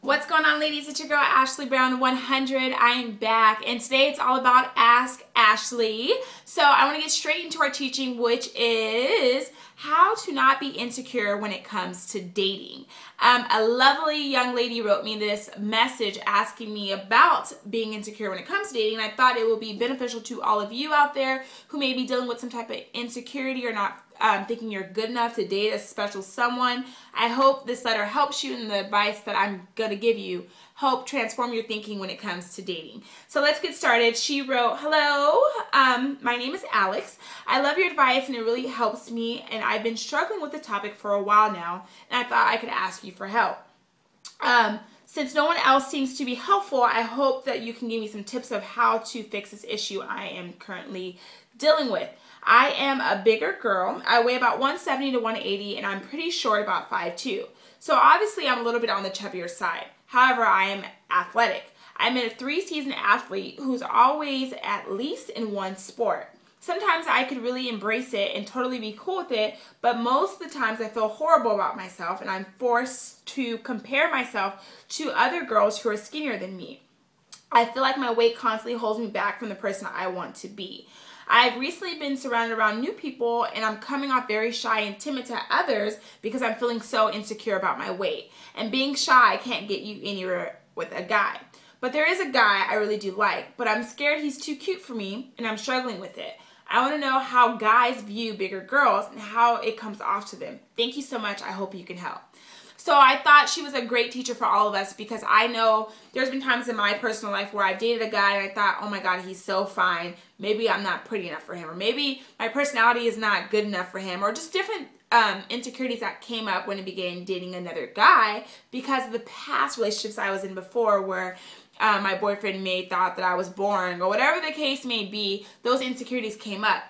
What's going on, ladies? It's your girl Ashley Brown 100. I am back, and today it's all about Ask Ashley. So I want to get straight into our teaching, which is how to not be insecure when it comes to dating. A lovely young lady wrote me this message asking me about being insecure when it comes to dating, and I thought it would be beneficial to all of you out there who may be dealing with some type of insecurity or not thinking you're good enough to date a special someone. I hope this letter helps you, and the advice that I'm going to give you help transform your thinking when it comes to dating. So let's get started. She wrote, "Hello, my name is Alex. I love your advice and it really helps me, and I've been struggling with the topic for a while now, and I thought I could ask you for help. Since no one else seems to be helpful, I hope that you can give me some tips of how to fix this issue I am currently dealing with. I am a bigger girl. I weigh about 170 to 180, and I'm pretty short, about 5'2". So obviously I'm a little bit on the chubbier side. However, I am athletic. I'm a 3-season athlete who's always at least in one sport. Sometimes I could really embrace it and totally be cool with it, but most of the times I feel horrible about myself, and I'm forced to compare myself to other girls who are skinnier than me. I feel like my weight constantly holds me back from the person I want to be. I've recently been surrounded around new people, and I'm coming off very shy and timid to others because I'm feeling so insecure about my weight. And being shy can't get you anywhere with a guy. But there is a guy I really do like, but I'm scared he's too cute for me, and I'm struggling with it. I want to know how guys view bigger girls and how it comes off to them. Thank you so much. I hope you can help." So I thought she was a great teacher for all of us, because I know there's been times in my personal life where I've dated a guy and I thought, oh my God, he's so fine. Maybe I'm not pretty enough for him, or maybe my personality is not good enough for him, or just different insecurities that came up when I began dating another guy because of the past relationships I was in before, where my boyfriend may thought that I was boring, or whatever the case may be. Those insecurities came up.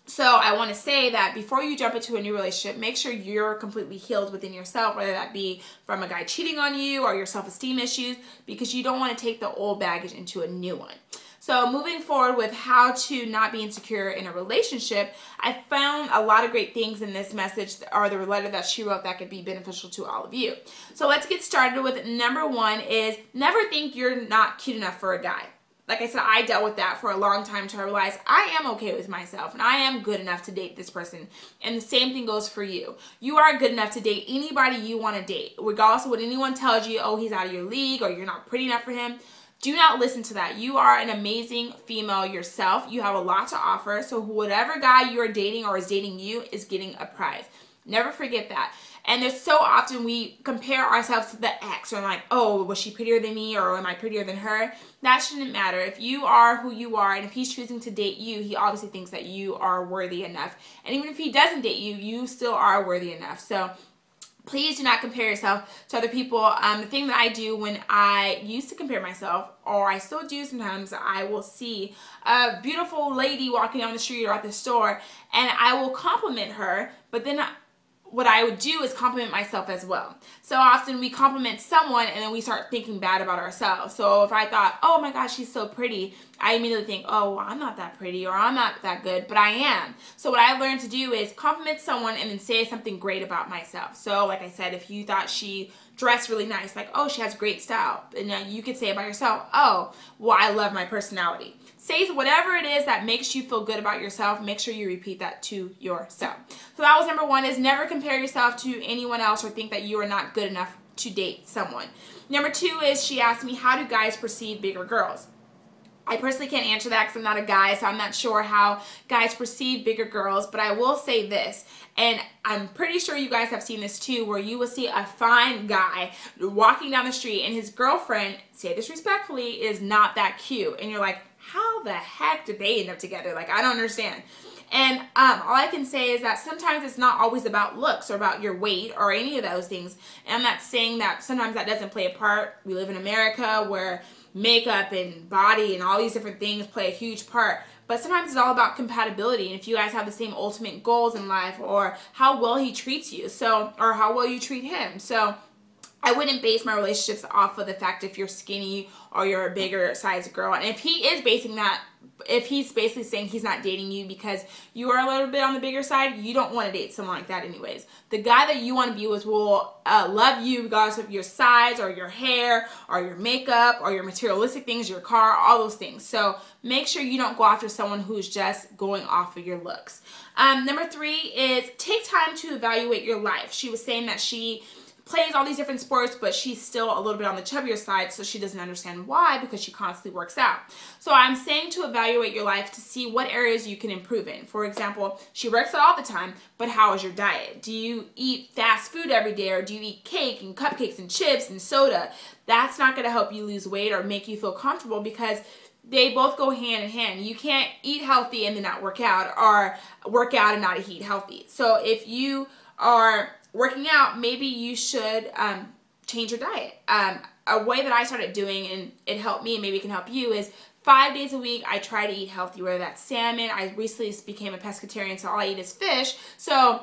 So I want to say that before you jump into a new relationship, make sure you're completely healed within yourself, whether that be from a guy cheating on you or your self-esteem issues, because you don't want to take the old baggage into a new one. So moving forward with how to not be insecure in a relationship, I found a lot of great things in this message, or the letter that she wrote, that could be beneficial to all of you. So let's get started with number one is never think you're not cute enough for a guy. Like I said, I dealt with that for a long time to realize I am okay with myself and I am good enough to date this person. And the same thing goes for you. You are good enough to date anybody you want to date, regardless of what anyone tells you. Oh, he's out of your league, or you're not pretty enough for him. Do not listen to that. You are an amazing female yourself. You have a lot to offer. So whatever guy you are dating or is dating you is getting a prize. Never forget that. And there's so often we compare ourselves to the ex, or like, oh, was she prettier than me, or am I prettier than her? That shouldn't matter. If you are who you are, and if he's choosing to date you, he obviously thinks that you are worthy enough. And even if he doesn't date you, you still are worthy enough. So please do not compare yourself to other people. The thing that I do when I used to compare myself, or I still do sometimes, I will see a beautiful lady walking down the street or at the store, and I will compliment her, but then what I would do is compliment myself as well. So often we compliment someone and then we start thinking bad about ourselves. So if I thought, oh my gosh, she's so pretty, I immediately think, oh, well, I'm not that pretty, or I'm not that good, but I am. So what I learned to do is compliment someone and then say something great about myself. So like I said, if you thought she dressed really nice, like, oh, she has great style, and you could say about yourself, oh, well, I love my personality. Say whatever it is that makes you feel good about yourself. Make sure you repeat that to yourself. So that was number one, is never compare yourself to anyone else or think that you are not good enough to date someone. Number two is, she asked me, how do guys perceive bigger girls? I personally can't answer that because I'm not a guy, so I'm not sure how guys perceive bigger girls, but I will say this, and I'm pretty sure you guys have seen this too, where you will see a fine guy walking down the street and his girlfriend, say this respectfully, is not that cute. And you're like, how the heck did they end up together? Like, I don't understand. And all I can say is that sometimes it's not always about looks or about your weight or any of those things. And I'm not saying that sometimes that doesn't play a part. We live in America where makeup and body and all these different things play a huge part. But sometimes it's all about compatibility, and if you guys have the same ultimate goals in life, or how well he treats you, so, or how well you treat him. So I wouldn't base my relationships off of the fact if you're skinny or you're a bigger size girl. And if he is basing that, if he's basically saying he's not dating you because you are a little bit on the bigger side, you don't want to date someone like that anyways. The guy that you want to be with will love you regardless of your size or your hair or your makeup or your materialistic things, your car, all those things. So make sure you don't go after someone who's just going off of your looks. Number 3 is take time to evaluate your life. She was saying that she plays all these different sports, but she's still a little bit on the chubbier side, so she doesn't understand why, because she constantly works out. So I'm saying to evaluate your life to see what areas you can improve in. For example, she works out all the time, but how is your diet? Do you eat fast food every day, or do you eat cake and cupcakes and chips and soda? That's not going to help you lose weight or make you feel comfortable, because they both go hand in hand. You can't eat healthy and then not work out, or work out and not eat healthy. So if you are working out, maybe you should change your diet. A way that I started doing, and it helped me and maybe it can help you, is 5 days a week I try to eat healthy, whether that's salmon. I recently became a pescatarian, so all I eat is fish. So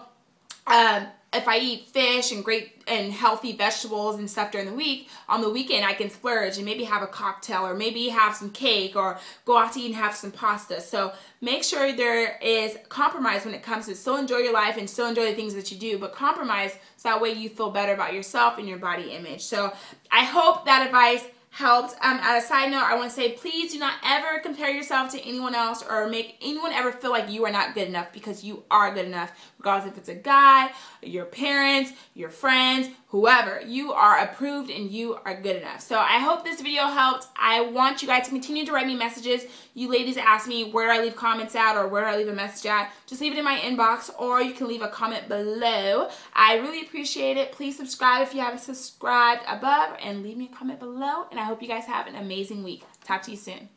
if I eat fish and great and healthy vegetables and stuff during the week, on the weekend I can splurge and maybe have a cocktail, or maybe have some cake, or go out to eat and have some pasta. So make sure there is compromise when it comes to still enjoy your life and still enjoy the things that you do, but compromise so that way you feel better about yourself and your body image. So I hope that advice helped. As a side note, I want to say, please do not ever compare yourself to anyone else or make anyone ever feel like you are not good enough, because you are good enough, regardless if it's a guy, your parents, your friends, whoever. You are approved and you are good enough. So I hope this video helped. I want you guys to continue to write me messages. You ladies ask me, where do I leave comments at, or where do I leave a message at? Just leave it in my inbox, or you can leave a comment below. I really appreciate it. Please subscribe if you haven't subscribed above, and leave me a comment below. And I hope you guys have an amazing week. Talk to you soon.